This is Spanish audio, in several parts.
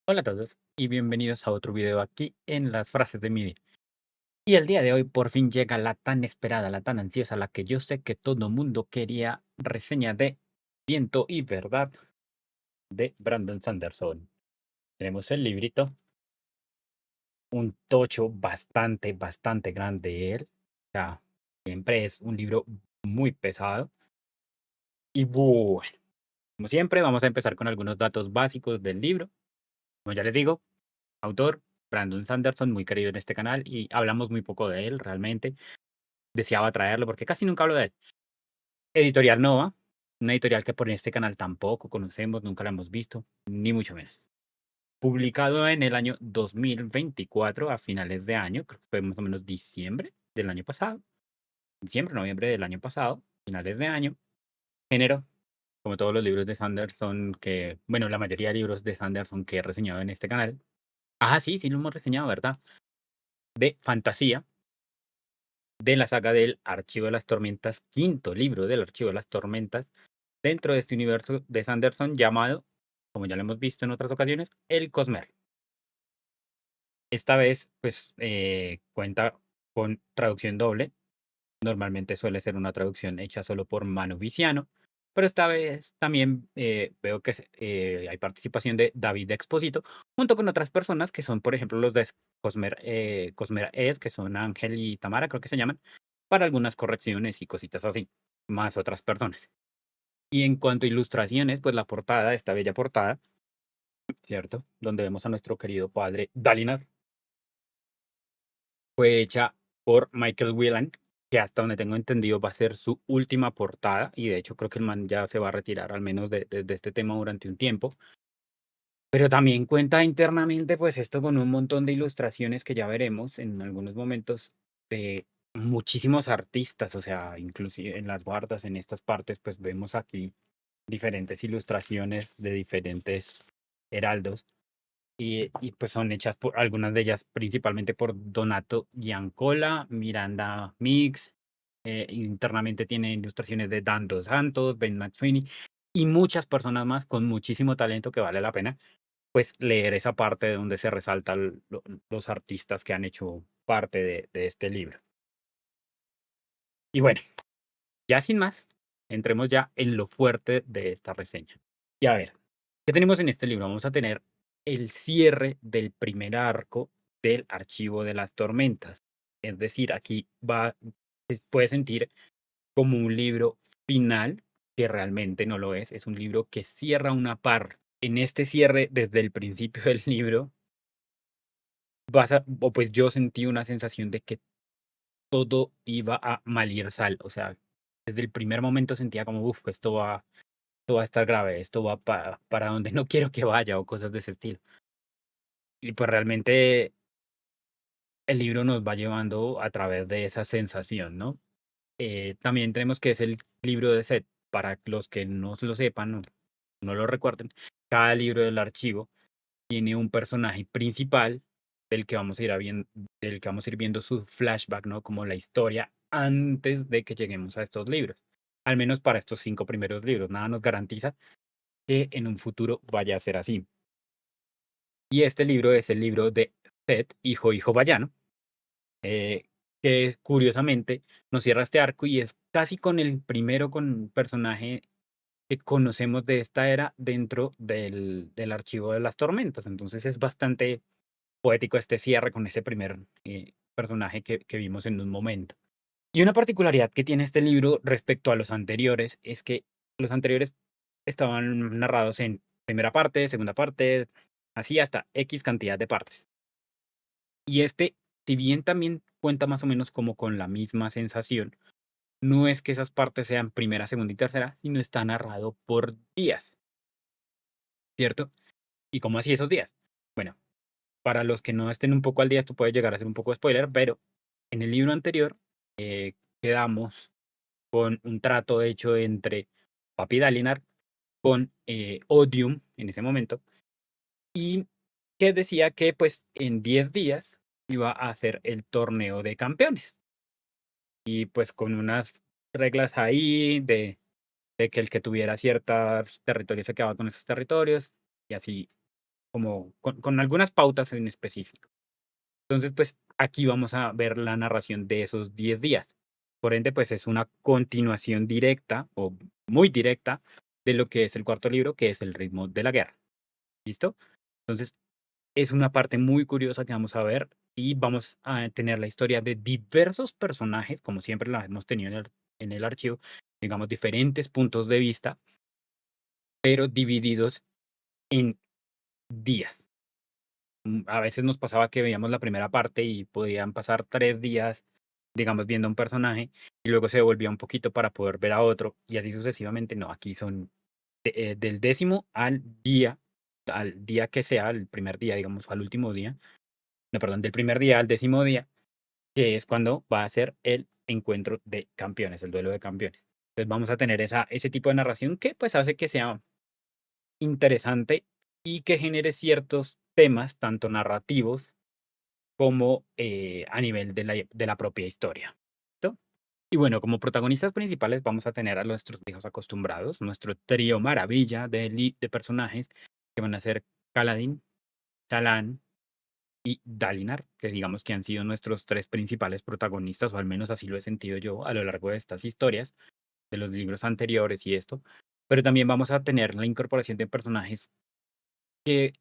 Hola a todos y bienvenidos a otro video aquí en las frases de mi día. Y el día de hoy por fin llega la tan esperada, la tan ansiosa, la que yo sé que todo mundo quería, reseña de Viento y Verdad de Brandon Sanderson. Tenemos el librito, un tocho bastante grande él. O sea, siempre es un libro muy pesado. Y bueno, como siempre, vamos a empezar con algunos datos básicos del libro. Como ya les digo, autor Brandon Sanderson, muy querido en este canal y hablamos muy poco de él realmente. Deseaba traerlo porque casi nunca hablo de él. Editorial Nova, una editorial que por este canal tampoco conocemos, nunca la hemos visto, ni mucho menos. Publicado en el año 2024, a finales de año, creo que fue más o menos diciembre del año pasado, diciembre, noviembre del año pasado, finales de año. Género, como todos los libros de Sanderson que, bueno, la mayoría de libros de Sanderson que he reseñado en este canal. Ah, sí, sí lo hemos reseñado, ¿verdad? De fantasía, de la saga del Archivo de las Tormentas, quinto libro del Archivo de las Tormentas, dentro de este universo de Sanderson llamado, como ya lo hemos visto en otras ocasiones, el Cosmere. Esta vez, pues, cuenta con traducción doble. Normalmente suele ser una traducción hecha solo por Manu Viciano, pero esta vez también veo que hay participación de David Exposito, junto con otras personas que son, por ejemplo, los de Cosmere Ed, que son Ángel y Tamara, creo que se llaman, para algunas correcciones y cositas así, más otras personas. Y en cuanto a ilustraciones, pues la portada, esta bella portada, ¿cierto? Donde vemos a nuestro querido padre Dalinar, fue hecha por Michael Whelan, que hasta donde tengo entendido va a ser su última portada, y de hecho creo que el man ya se va a retirar al menos de este tema durante un tiempo. Pero también cuenta internamente, pues esto con un montón de ilustraciones que ya veremos en algunos momentos de muchísimos artistas, o sea, inclusive en las guardas, en estas partes, pues vemos aquí diferentes ilustraciones de diferentes heraldos y pues son hechas por algunas de ellas principalmente por Donato Giancola, Miranda Mix, internamente tiene ilustraciones de Dan Dos Santos, Ben McSweeney y muchas personas más con muchísimo talento que vale la pena pues leer esa parte de donde se resaltan los artistas que han hecho parte de este libro. Y bueno, ya sin más, entremos ya en lo fuerte de esta reseña. Y a ver, ¿qué tenemos en este libro? Vamos a tener el cierre del primer arco del Archivo de las Tormentas. Es decir, aquí se puede sentir como un libro final, que realmente no lo es un libro que cierra una parte. En este cierre, desde el principio del libro, o pues yo sentí una sensación de que todo iba a mal ir sal. O sea, desde el primer momento sentía como, uff, esto va a estar grave, esto va para donde no quiero que vaya o cosas de ese estilo. Y pues realmente el libro nos va llevando a través de esa sensación, ¿no? También tenemos que es el libro de Seth. Para los que no lo sepan o no lo recuerden, cada libro del archivo tiene un personaje principal del que vamos a ir, del que vamos a ir viendo su flashback, ¿no? Como la historia antes de que lleguemos a estos libros. Al menos para estos 5 primeros libros. Nada nos garantiza que en un futuro vaya a ser así. Y este libro es el libro de Seth, hijo vallano, eh, que curiosamente nos cierra este arco y es casi con el primero con personaje que conocemos de esta era dentro del Archivo de las Tormentas. Entonces es bastante poético este cierre con ese primer personaje que vimos en un momento. Y una particularidad que tiene este libro respecto a los anteriores es que los anteriores estaban narrados en primera parte, segunda parte, así hasta X cantidad de partes. Y este, si bien también cuenta más o menos como con la misma sensación, no es que esas partes sean primera, segunda y tercera, sino está narrado por días, ¿cierto? ¿Y cómo así esos días? Bueno, para los que no estén un poco al día, esto puede llegar a ser un poco spoiler, pero en el libro anterior quedamos con un trato hecho entre Papi Dalinar con Odium en ese momento y que decía que pues en 10 días iba a hacer el torneo de campeones y pues con unas reglas ahí de que el que tuviera ciertos territorios se quedaba con esos territorios y así como con algunas pautas en específico. Entonces, pues aquí vamos a ver la narración de esos 10 días. Por ende, pues es una continuación directa o muy directa de lo que es el cuarto libro, que es el ritmo de la guerra. ¿Listo? Entonces, es una parte muy curiosa que vamos a ver y vamos a tener la historia de diversos personajes, como siempre la hemos tenido en el archivo, digamos, diferentes puntos de vista, pero divididos en días. A veces nos pasaba que veíamos la primera parte y podían pasar 3 días, digamos, viendo a un personaje y luego se devolvía un poquito para poder ver a otro y así sucesivamente. No, aquí son del décimo al día que sea, el primer día, digamos, al último día, no, perdón, del primer día al décimo día, que es cuando va a ser el encuentro de campeones, el duelo de campeones. Entonces vamos a tener ese tipo de narración que pues hace que sea interesante y que genere ciertos temas, tanto narrativos como a nivel de la propia historia. ¿Listo? Y bueno, como protagonistas principales vamos a tener a nuestros viejos acostumbrados, nuestro trío maravilla de personajes que van a ser Kaladin, Talan y Dalinar, que digamos que han sido nuestros tres principales protagonistas, o al menos así lo he sentido yo a lo largo de estas historias, de los libros anteriores y esto. Pero también vamos a tener la incorporación de personajes que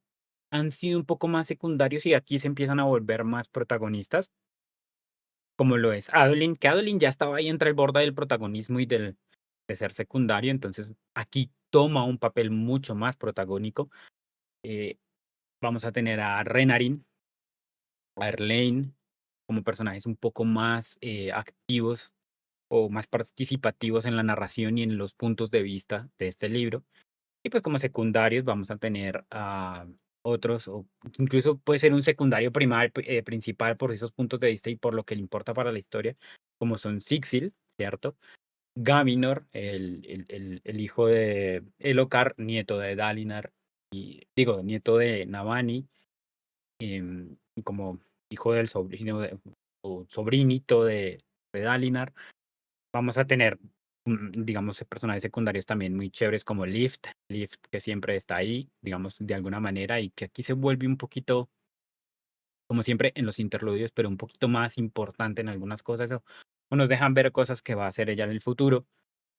han sido un poco más secundarios y aquí se empiezan a volver más protagonistas, como lo es Adolin, que Adolin ya estaba ahí entre el borde del protagonismo y de ser secundario, entonces aquí toma un papel mucho más protagónico. Eh, Vamos a tener a Renarin, a Erlane, como personajes un poco más activos o más participativos en la narración y en los puntos de vista de este libro. Y pues como secundarios vamos a tener a otros, o incluso puede ser un secundario principal por esos puntos de vista y por lo que le importa para la historia, como son Sixil, ¿cierto? Gavinor, el hijo de Elhokar, nieto de Dalinar, y digo, nieto de Navani, y como hijo del sobrino o sobrinito de Dalinar. Vamos a tener, digamos, personajes secundarios también muy chéveres como Lift que siempre está ahí, digamos, de alguna manera, y que aquí se vuelve un poquito, como siempre, en los interludios, pero un poquito más importante en algunas cosas, o nos dejan ver cosas que va a hacer ella en el futuro.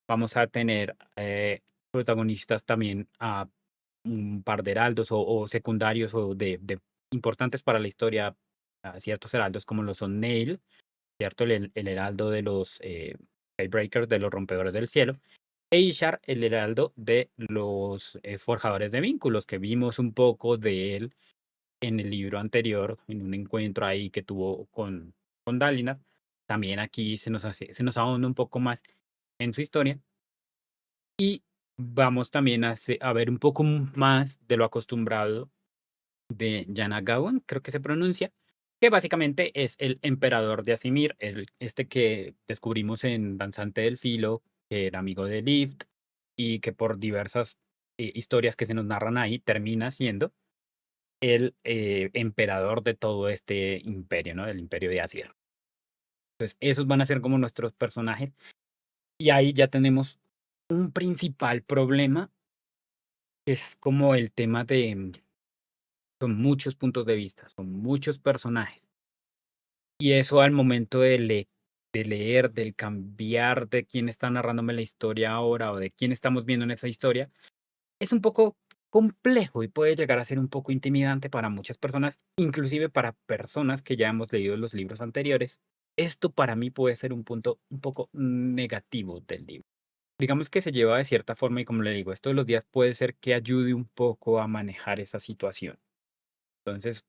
Vamos a tener protagonistas también a un par de heraldos o secundarios o de importantes para la historia, a ciertos heraldos como lo son Nail, ¿cierto? El heraldo de los Skybreakers, de los rompedores del cielo, e Ishar, el heraldo de los forjadores de vínculos, que vimos un poco de él en el libro anterior, en un encuentro ahí que tuvo con Dalinar. También aquí se nos ahonda un poco más en su historia. Y vamos también a ver un poco más de lo acostumbrado de Yanagawan, creo que se pronuncia, que básicamente es el emperador de Asimir, este que descubrimos en Danzante del Filo, que era amigo de Lift y que por diversas historias que se nos narran ahí termina siendo el emperador de todo este imperio, ¿no? Del imperio de Asia. Entonces, esos van a ser como nuestros personajes y ahí ya tenemos un principal problema, que es como el tema de son muchos puntos de vista, son muchos personajes. Y eso al momento de leer, del cambiar de quién está narrándome la historia ahora o de quién estamos viendo en esa historia, es un poco complejo y puede llegar a ser un poco intimidante para muchas personas, inclusive para personas que ya hemos leído los libros anteriores. Esto para mí puede ser un punto un poco negativo del libro. Digamos que se lleva de cierta forma y como le digo, esto de los días puede ser que ayude un poco a manejar esa situación. Entonces,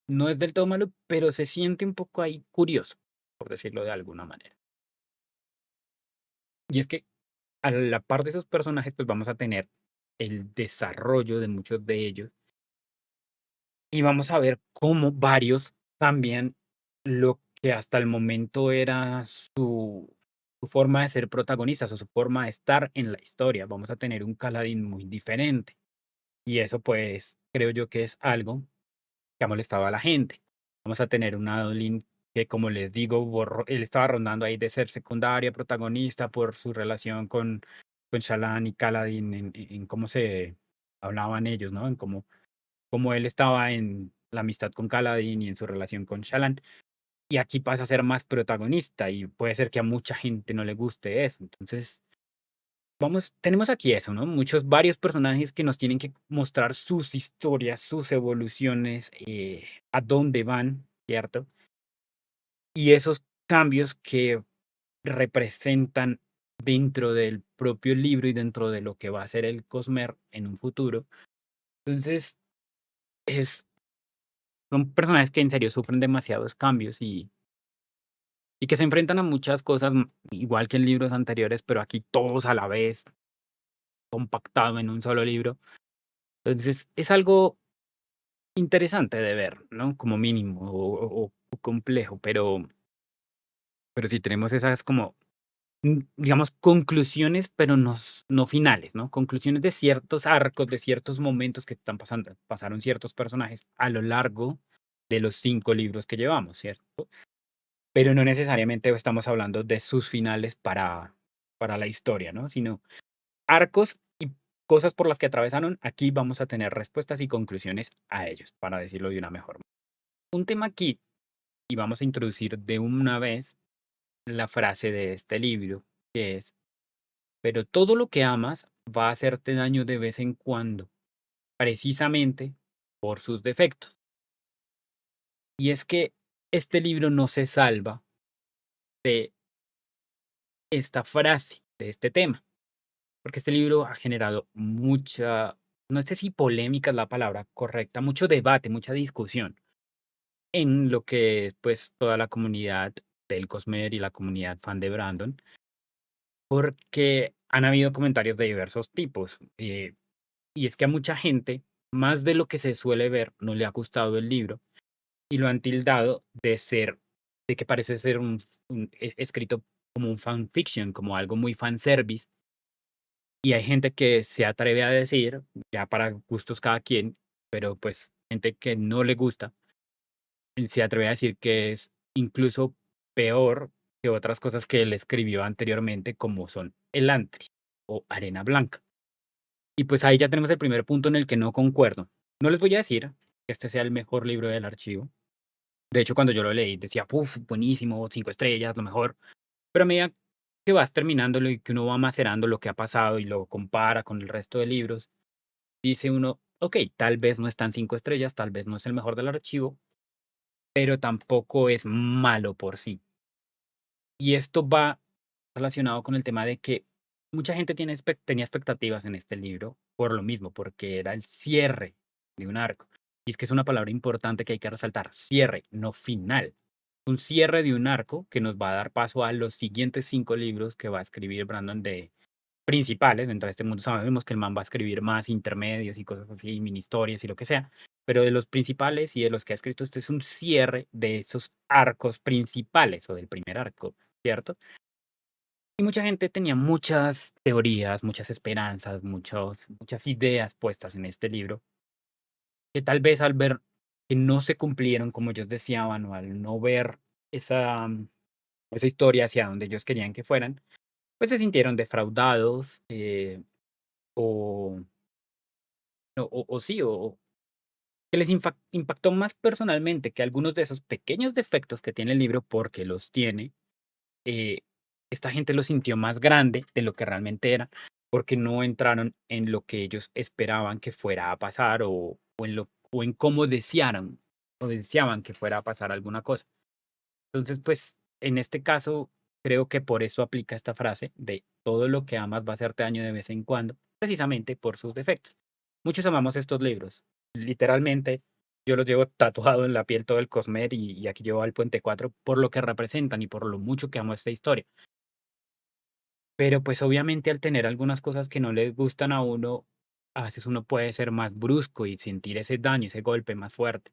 no es del todo malo, pero se siente un poco ahí curioso, por decirlo de alguna manera. Y es que a la par de esos personajes, pues vamos a tener el desarrollo de muchos de ellos y vamos a ver cómo varios cambian lo que hasta el momento era su forma de ser protagonistas o su forma de estar en la historia. Vamos a tener un Caladín muy diferente. Y eso pues creo yo que es algo que ha molestado a la gente. Vamos a tener un Adolin que, como les digo, él estaba rondando ahí de ser secundaria, protagonista por su relación con Shallan y Kaladin en cómo se hablaban ellos, ¿no? En cómo cómo él estaba en la amistad con Kaladin y en su relación con Shallan, y aquí pasa a ser más protagonista, y puede ser que a mucha gente no le guste eso. Entonces, tenemos aquí eso, ¿no? Varios personajes que nos tienen que mostrar sus historias, sus evoluciones, a dónde van, ¿cierto? Y esos cambios que representan dentro del propio libro y dentro de lo que va a ser el Cosmer en un futuro. Entonces, es son personajes que en serio sufren demasiados cambios y que se enfrentan a muchas cosas, igual que en libros anteriores, pero aquí todos a la vez, compactado en un solo libro. Entonces, es algo interesante de ver, ¿no? Como mínimo, o complejo, pero sí tenemos esas como, digamos, conclusiones, pero no finales, ¿no? Conclusiones de ciertos arcos, de ciertos momentos que están pasando pasaron ciertos personajes a lo largo de los 5 libros que llevamos, ¿cierto? Pero no necesariamente estamos hablando de sus finales para la historia, ¿no? Sino arcos y cosas por las que atravesaron, aquí vamos a tener respuestas y conclusiones a ellos, para decirlo de una mejor manera. Un tema aquí, y vamos a introducir de una vez la frase de este libro, que es: pero todo lo que amas va a hacerte daño de vez en cuando, precisamente por sus defectos. Y es que este libro no se salva de esta frase, de este tema, porque este libro ha generado mucha, no sé si polémica es la palabra correcta, mucho debate, mucha discusión en lo que es, pues, toda la comunidad del Cosmer y la comunidad fan de Brandon, porque han habido comentarios de diversos tipos. Y es que a mucha gente, más de lo que se suele ver, no le ha gustado el libro y lo han tildado de que parece ser escrito como un fanfiction, como algo muy fanservice. Y hay gente que se atreve a decir, ya para gustos cada quien, pero pues gente que no le gusta, se atreve a decir que es incluso peor que otras cosas que él escribió anteriormente, como son Elantris o Arena Blanca. Y pues ahí ya tenemos el primer punto en el que no concuerdo. No les voy a decir que este sea el mejor libro del archivo. De hecho, cuando yo lo leí, decía, uff, buenísimo, 5 estrellas, lo mejor. Pero a medida que vas terminándolo y que uno va macerando lo que ha pasado y lo compara con el resto de libros, dice uno, ok, tal vez no están 5 estrellas, tal vez no es el mejor del archivo, pero tampoco es malo por sí. Y esto va relacionado con el tema de que mucha gente tenía expectativas en este libro por lo mismo, porque era el cierre de un arco. Y es que es una palabra importante que hay que resaltar, cierre, no final. Un cierre de un arco que nos va a dar paso a los siguientes 5 libros que va a escribir Brandon, de principales dentro de este mundo. Sabemos que el man va a escribir más intermedios y cosas así, mini historias y lo que sea, pero de los principales y de los que ha escrito, este es un cierre de esos arcos principales o del primer arco, ¿cierto? Y mucha gente tenía muchas teorías, muchas esperanzas, muchas ideas puestas en este libro, que tal vez al ver que no se cumplieron como ellos deseaban, o al no ver esa historia hacia donde ellos querían que fueran, pues se sintieron defraudados, o, o sí, o que les impactó más personalmente que algunos de esos pequeños defectos que tiene el libro, porque los tiene. eh, Esta gente lo sintió más grande de lo que realmente era, porque no entraron en lo que ellos esperaban que fuera a pasar, o en cómo desearon o deseaban que fuera a pasar alguna cosa. Entonces, pues, en este caso, creo que por eso aplica esta frase de todo lo que amas va a hacerte daño de vez en cuando, precisamente por sus defectos. Muchos amamos estos libros. Literalmente, yo los llevo tatuado en la piel todo el Cosmer, y aquí llevo al Puente 4 por lo que representan y por lo mucho que amo esta historia. Pero pues obviamente al tener algunas cosas que no les gustan a uno, a veces uno puede ser más brusco y sentir ese daño, ese golpe más fuerte.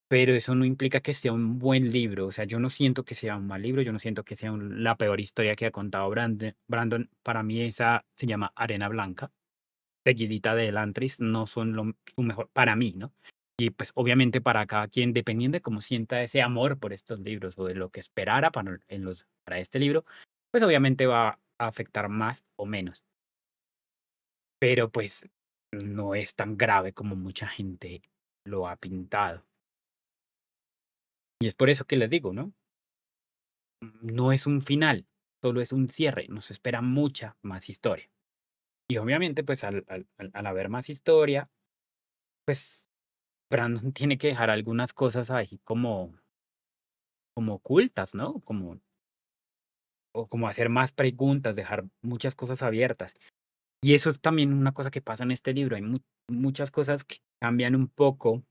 Pero eso no implica que sea un buen libro. O sea, yo no siento que sea un mal libro, yo no siento que sea la peor historia que ha contado Brandon. Para mí esa se llama Arena Blanca, seguidita de Elantris, no son lo mejor para mí, ¿no? Y pues obviamente para cada quien, dependiendo de cómo sienta ese amor por estos libros o de lo que esperara para este libro, pues obviamente va a afectar más o menos. Pero pues no es tan grave como mucha gente lo ha pintado. Y es por eso que les digo, ¿no? No es un final, solo es un cierre, nos espera mucha más historia. Y obviamente, pues al haber más historia, pues Brandon tiene que dejar algunas cosas ahí como ocultas, ¿no? O como hacer más preguntas, dejar muchas cosas abiertas. Y eso es también una cosa que pasa en este libro. Hay muchas cosas que cambian un poco,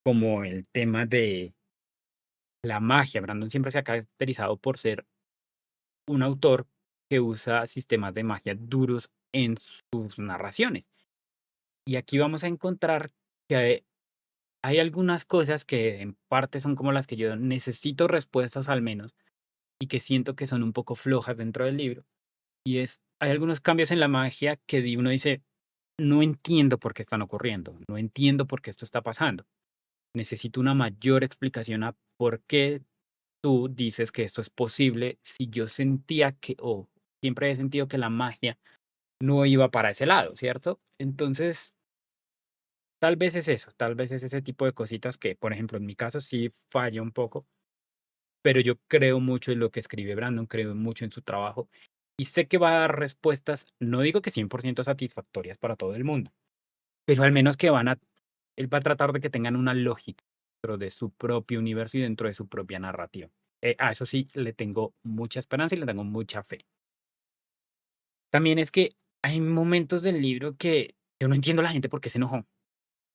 como el tema de la magia. Brandon siempre se ha caracterizado por ser un autor que usa sistemas de magia duros en sus narraciones. Y aquí vamos a encontrar que hay algunas cosas que en parte son como las que yo necesito respuestas al menos y que siento que son un poco flojas dentro del libro. Y hay algunos cambios en la magia que uno dice, no entiendo por qué están ocurriendo, no entiendo por qué esto está pasando. Necesito una mayor explicación a por qué tú dices que esto es posible si yo sentía que, o siempre he sentido que la magia no iba para ese lado, ¿cierto? Entonces, tal vez es eso, tal vez es ese tipo de cositas que, por ejemplo, en mi caso sí falla un poco, pero yo creo mucho en lo que escribe Brandon, creo mucho en su trabajo y sé que va a dar respuestas, no digo que 100% satisfactorias para todo el mundo, pero al menos que él va a tratar de que tengan una lógica dentro de su propio universo y dentro de su propia narrativa. A eso sí, le tengo mucha esperanza y le tengo mucha fe. También es que hay momentos del libro que yo no entiendo a la gente por qué se enojó.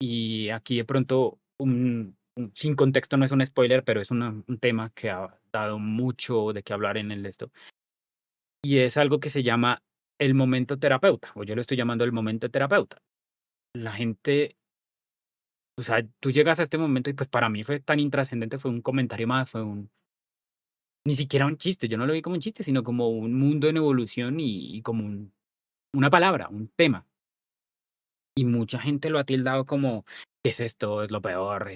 Y aquí de pronto, sin contexto no es un spoiler, pero es un tema que ha dado mucho de qué hablar en el esto. Y es algo que se llama el momento terapeuta, o yo lo estoy llamando el momento terapeuta. La gente, o sea, tú llegas a este momento y pues para mí fue tan intrascendente, fue un comentario más, ni siquiera un chiste, yo no lo vi como un chiste, sino como un mundo en evolución y como una palabra, un tema. Y mucha gente lo ha tildado como, ¿qué es esto? Es lo peor,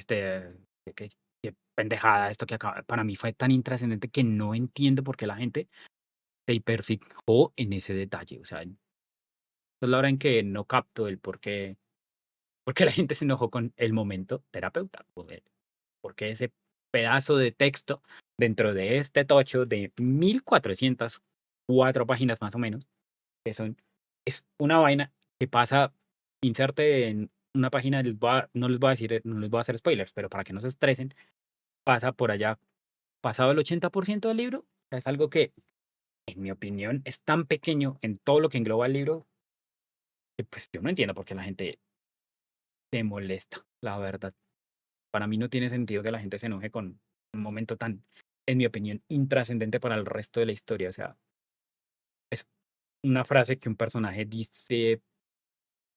qué pendejada esto que acaba. Para mí fue tan intrascendente que no entiendo por qué la gente se hiperfijó en ese detalle. O sea, esa es la hora en que no capto el por qué la gente se enojó con el momento terapeuta. Por qué ese pedazo de texto dentro de este tocho de 1404 páginas más o menos, que es una vaina que pasa, inserte en una página, no les voy a decir, no les voy a hacer spoilers, pero para que no se estresen, pasa por allá, pasado el 80% del libro. Es algo que, en mi opinión, es tan pequeño en todo lo que engloba el libro, que pues yo no entiendo por qué la gente se molesta, la verdad. Para mí no tiene sentido que la gente se enoje con un momento tan, en mi opinión, intrascendente para el resto de la historia. O sea, es una frase que un personaje dice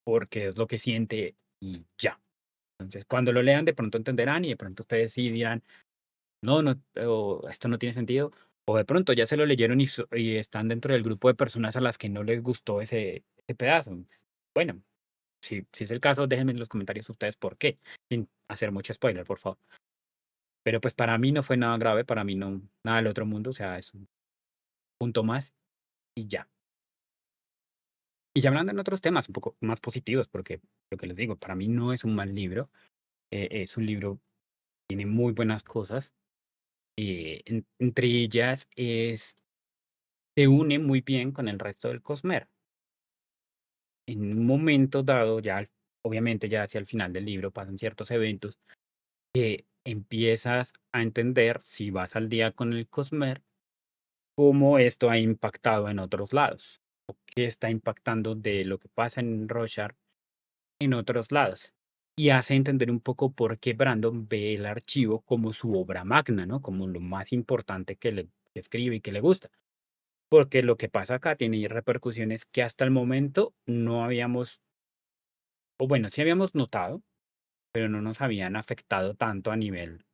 porque es lo que siente y ya. Entonces, cuando lo lean, de pronto entenderán y de pronto ustedes sí dirán, no, no, o esto no tiene sentido. O de pronto ya se lo leyeron y están dentro del grupo de personas a las que no les gustó ese pedazo. Bueno, si es el caso, déjenme en los comentarios ustedes por qué, sin hacer mucho spoiler, por favor. Pero pues para mí no fue nada grave, para mí no, nada del otro mundo, o sea, es un punto más y ya. Y ya hablando en otros temas un poco más positivos, porque lo que les digo, para mí no es un mal libro, es un libro, tiene muy buenas cosas. Entre ellas se une muy bien con el resto del Cosmere. En un momento dado, obviamente ya hacia el final del libro pasan ciertos eventos que empiezas a entender, si vas al día con el Cosmere, cómo esto ha impactado en otros lados, o qué está impactando de lo que pasa en Roshar en otros lados. Y hace entender un poco por qué Brandon ve el archivo como su obra magna, ¿no? Como lo más importante que escribe y que le gusta. Porque lo que pasa acá tiene repercusiones que hasta el momento no habíamos, o bueno, sí habíamos notado, pero no nos habían afectado tanto a nivel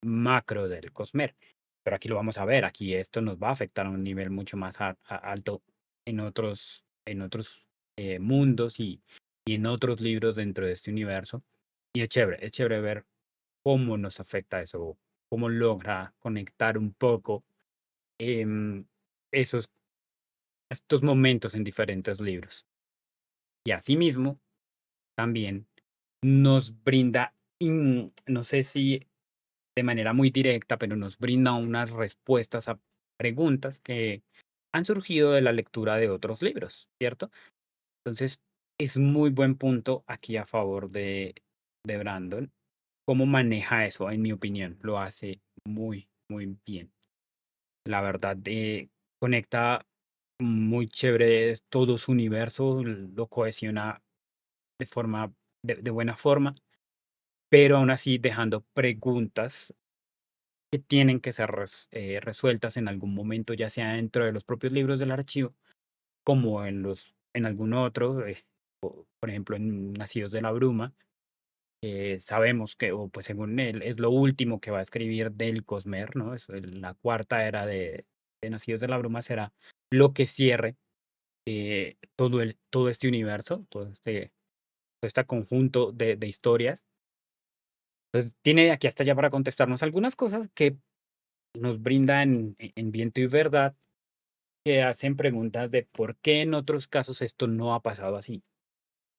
macro del Cosmer. Pero aquí lo vamos a ver, aquí esto nos va a afectar a un nivel mucho más alto en otros mundos y en otros libros dentro de este universo. Y es chévere ver cómo nos afecta eso, cómo logra conectar un poco em, esos estos momentos en diferentes libros. Y asimismo, también nos brinda, no sé si de manera muy directa, pero nos brinda unas respuestas a preguntas que han surgido de la lectura de otros libros, ¿cierto? Entonces, es muy buen punto aquí a favor de Brandon. ¿Cómo maneja eso? En mi opinión, lo hace muy, muy bien. La verdad, conecta muy chévere todo su universo, lo cohesiona de forma, de buena forma, pero aún así dejando preguntas que tienen que ser resueltas en algún momento, ya sea dentro de los propios libros del archivo, como en algún otro, por ejemplo, en Nacidos de la Bruma. Sabemos que, o pues según él, es lo último que va a escribir del Cosmer, ¿no? La cuarta era de Nacidos de la Bruma será lo que cierre todo este universo, todo este conjunto de historias. Entonces, tiene aquí hasta allá para contestarnos algunas cosas que nos brindan en Viento y Verdad, que hacen preguntas de por qué en otros casos esto no ha pasado así,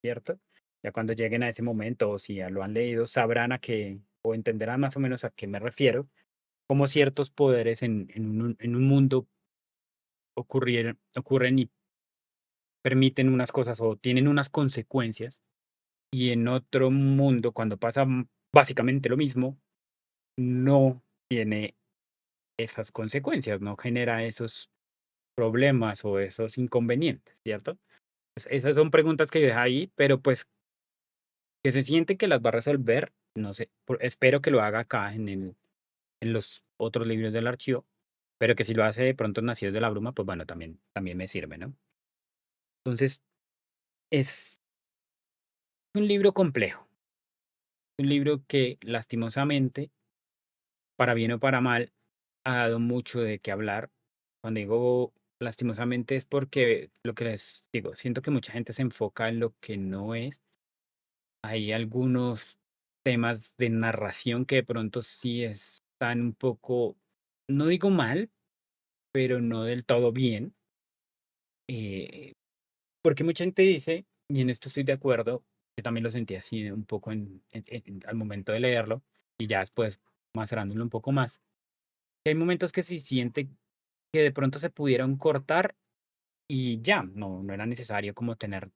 ¿cierto? Ya cuando lleguen a ese momento, o si ya lo han leído, sabrán a qué, o entenderán más o menos a qué me refiero, cómo ciertos poderes en un mundo ocurren y permiten unas cosas o tienen unas consecuencias, y en otro mundo, cuando pasa básicamente lo mismo, no tiene esas consecuencias, no genera esos problemas o esos inconvenientes, ¿cierto? Esas son preguntas que deja ahí, pero pues que se siente que las va a resolver, no sé, espero que lo haga acá en los otros libros del archivo, pero que si lo hace de pronto en Nacidos de la Bruma, pues bueno, también me sirve, ¿no? Entonces, es un libro complejo, un libro que lastimosamente, para bien o para mal, ha dado mucho de qué hablar. Cuando digo lastimosamente es porque lo que les digo, siento que mucha gente se enfoca en lo que no es. Hay algunos temas de narración que de pronto sí están un poco, no digo mal, pero no del todo bien. eh, Porque mucha gente dice, y en esto estoy de acuerdo, yo también lo sentí así un poco al momento de leerlo, y ya después macerándolo un poco más, que hay momentos que se siente que de pronto se pudieron cortar y ya, no era necesario como tener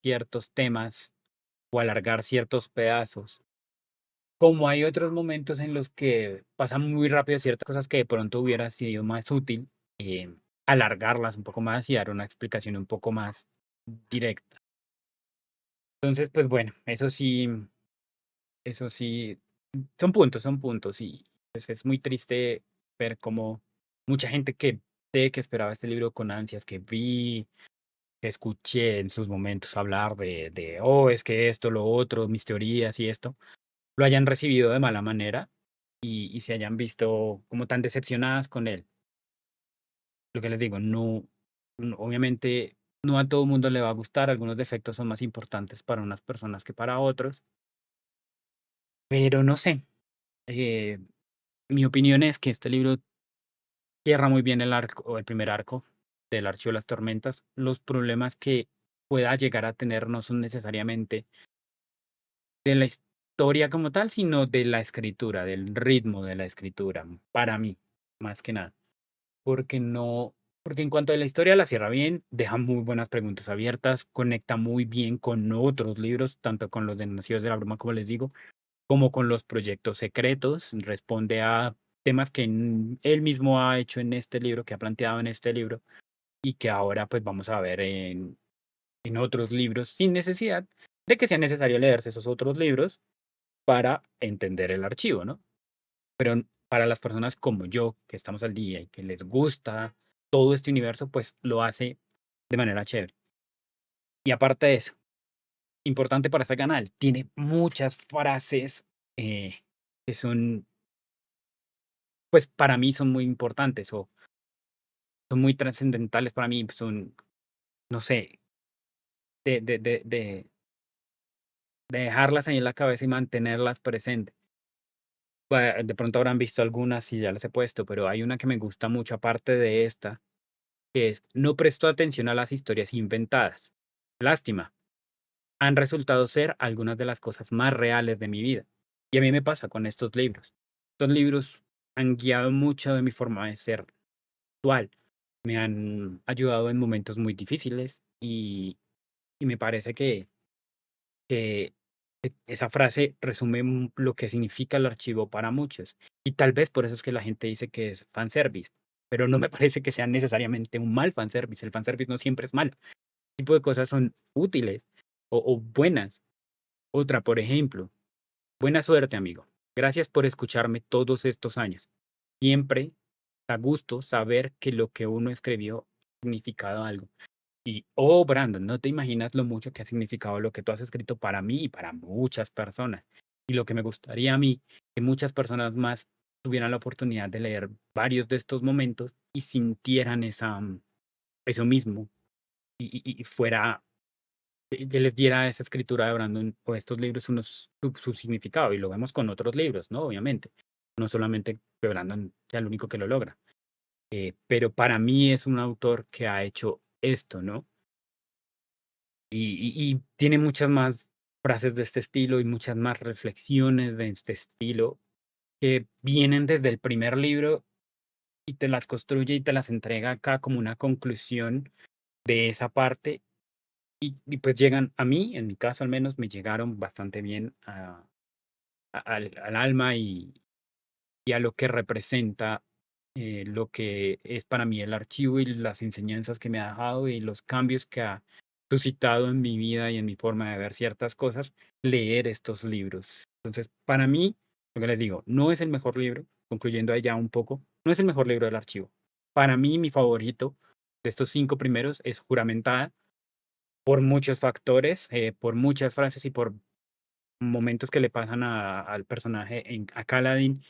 ciertos temas o alargar ciertos pedazos. Como hay otros momentos en los que pasan muy rápido ciertas cosas que de pronto hubiera sido más útil alargarlas un poco más y dar una explicación un poco más directa. Entonces, pues bueno, eso sí, son puntos y pues es muy triste ver cómo mucha gente que sé que esperaba este libro con ansias, que escuché en sus momentos hablar oh, es que esto, lo otro, mis teorías y esto, lo hayan recibido de mala manera y se hayan visto como tan decepcionadas con él. Lo que les digo, obviamente no a todo mundo le va a gustar, algunos defectos son más importantes para unas personas que para otros, pero no sé, eh, mi opinión es que este libro cierra muy bien el arco, o el primer arco del Archivo de las Tormentas. Los problemas que pueda llegar a tener no son necesariamente de la historia como tal, sino de la escritura, del ritmo de la escritura, para mí, más que nada. Porque no, porque en cuanto a la historia la cierra bien, deja muy buenas preguntas abiertas, conecta muy bien con otros libros, tanto con los de Nacidos de la Bruma, como les digo, como con los proyectos secretos, responde a temas que él mismo ha hecho en este libro, que ha planteado en este libro, y que ahora pues vamos a ver en otros libros, sin necesidad de que sea necesario leerse esos otros libros para entender el archivo, ¿no? Pero para las personas como yo, que estamos al día y que les gusta todo este universo, pues lo hace de manera chévere. Y aparte de eso, importante para este canal, tiene muchas frases que son, pues para mí son muy importantes o son muy trascendentales para mí, son, no sé, de dejarlas ahí en la cabeza y mantenerlas presentes. De pronto habrán visto algunas y ya las he puesto, pero hay una que me gusta mucho aparte de esta, que es: no prestó atención a las historias inventadas. Lástima, han resultado ser algunas de las cosas más reales de mi vida. Y a mí me pasa con estos libros. Estos libros han guiado mucho de mi forma de ser actual. Me han ayudado en momentos muy difíciles y me parece que esa frase resume lo que significa el archivo para muchos. Y tal vez por eso es que la gente dice que es fanservice, pero no me parece que sea necesariamente un mal fanservice. El fanservice no siempre es malo. Este tipo de cosas son útiles o buenas. Otra, por ejemplo, buena suerte, amigo. Gracias por escucharme todos estos años. Siempre da gusto saber que lo que uno escribió ha significado algo. Y, oh, Brandon, no te imaginas lo mucho que ha significado lo que tú has escrito para mí y para muchas personas. Y lo que me gustaría a mí, que muchas personas más tuvieran la oportunidad de leer varios de estos momentos y sintieran eso mismo y fuera, que les diera esa escritura de Brandon o estos libros su significado. Y lo vemos con otros libros, ¿no? Obviamente. No solamente que Brandon sea el único que lo logra. Pero para mí es un autor que ha hecho esto, ¿no? Y tiene muchas más frases de este estilo y muchas más reflexiones de este estilo que vienen desde el primer libro y te las construye y te las entrega acá como una conclusión de esa parte y pues llegan a mí, en mi caso al menos, me llegaron bastante bien al alma y a lo que representa lo que es para mí el archivo y las enseñanzas que me ha dejado y los cambios que ha suscitado en mi vida y en mi forma de ver ciertas cosas, leer estos libros. Entonces, para mí, lo que les digo, no es el mejor libro, concluyendo ahí ya un poco, no es el mejor libro del archivo. Para mí, mi favorito de estos 5 primeros es Juramentada, por muchos factores, por muchas frases y por momentos que le pasan al personaje a Kaladin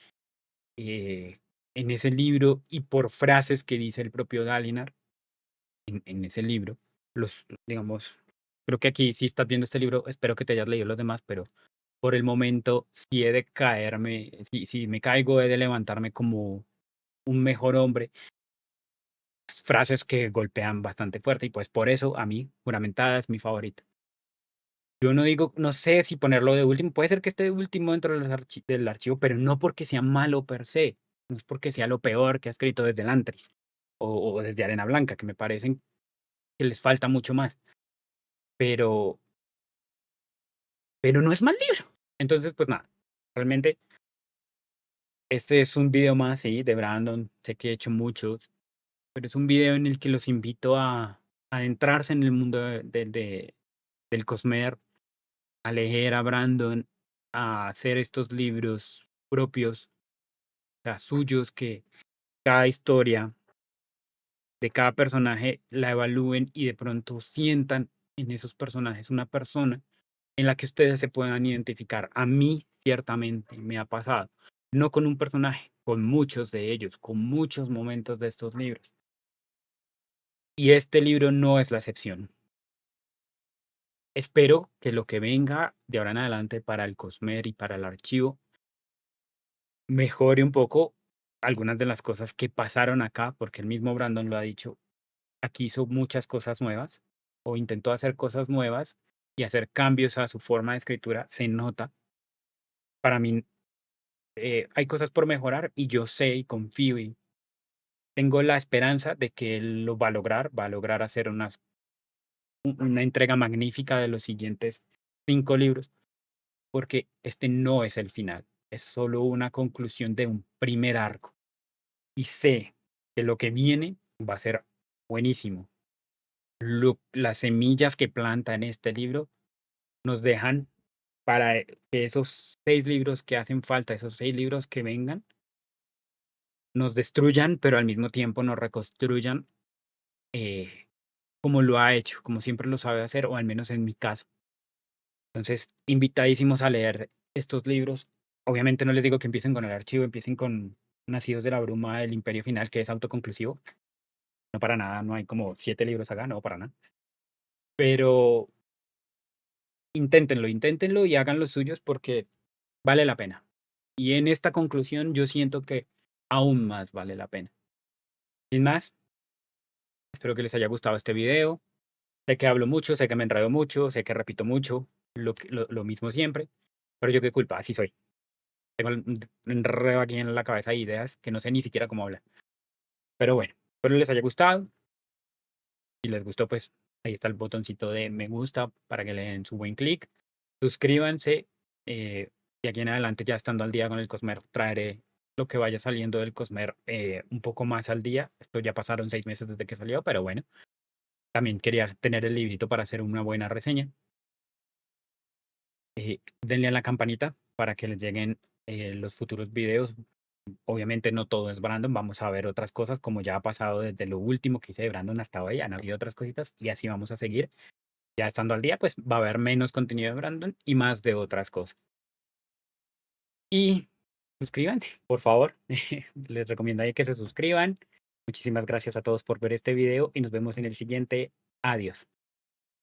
eh, en ese libro y por frases que dice el propio Dalinar en ese libro. Digamos, creo que aquí si estás viendo este libro, espero que te hayas leído los demás, pero por el momento, si he de caerme, si me caigo, he de levantarme como un mejor hombre. Frases que golpean bastante fuerte y pues por eso a mí, Juramentada es mi favorito. Yo no digo, no sé si ponerlo de último, puede ser que esté de último dentro del archivo, pero no porque sea malo per se, no es porque sea lo peor que ha escrito desde el Antris o desde Arena Blanca, que me parecen que les falta mucho más, pero, pero no es mal libro. Entonces, pues nada, realmente este es un video más, sí, de Brandon, sé que he hecho muchos, pero es un video en el que los invito a adentrarse en el mundo del Cosmer, a leer a Brandon, a hacer estos libros propios, o sea, suyos, que cada historia de cada personaje la evalúen y de pronto sientan en esos personajes una persona en la que ustedes se puedan identificar. A mí, ciertamente, me ha pasado, no con un personaje, con muchos de ellos, con muchos momentos de estos libros. Y este libro no es la excepción. Espero que lo que venga de ahora en adelante para el Cosmer y para el archivo mejore un poco algunas de las cosas que pasaron acá, porque el mismo Brandon lo ha dicho, aquí hizo muchas cosas nuevas o intentó hacer cosas nuevas y hacer cambios a su forma de escritura, se nota. Para mí hay cosas por mejorar y yo sé y confío y tengo la esperanza de que él lo va a lograr hacer una entrega magnífica de los siguientes 5 libros, porque este no es el final, es solo una conclusión de un primer arco. Y sé que lo que viene va a ser buenísimo. Las semillas que planta en este libro nos dejan para que esos 6 libros que hacen falta, esos 6 libros que vengan, nos destruyan, pero al mismo tiempo nos reconstruyan eh, como lo ha hecho, como siempre lo sabe hacer, o al menos en mi caso. Entonces, invitadísimos a leer estos libros. Obviamente no les digo que empiecen con el archivo, empiecen con Nacidos de la Bruma del Imperio Final, que es autoconclusivo. No para nada, no hay como 7 libros acá, no para nada. Pero inténtenlo, inténtenlo y hagan los suyos porque vale la pena. Y en esta conclusión yo siento que aún más vale la pena. Sin más, espero que les haya gustado este video. Sé que hablo mucho, sé que me enredo mucho, sé que repito mucho, lo mismo siempre, pero yo qué culpa, así soy. Tengo un enredo aquí en la cabeza de ideas que no sé ni siquiera cómo hablar. Pero bueno, espero les haya gustado. Si les gustó, pues ahí está el botoncito de me gusta para que le den su buen clic. Suscríbanse. De aquí en adelante, ya estando al día con el Cosmer, traeré lo que vaya saliendo del Cosmer un poco más al día. Esto ya pasaron 6 meses desde que salió, pero bueno, también quería tener el librito para hacer una buena reseña. Denle a la campanita para que les lleguen los futuros videos. Obviamente no todo es Brandon, vamos a ver otras cosas como ya ha pasado desde lo último que hice de Brandon hasta hoy, han habido otras cositas y así vamos a seguir. Ya estando al día, pues va a haber menos contenido de Brandon y más de otras cosas. Y suscríbanse, por favor. Les recomiendo ahí que se suscriban. Muchísimas gracias a todos por ver este video y nos vemos en el siguiente. Adiós.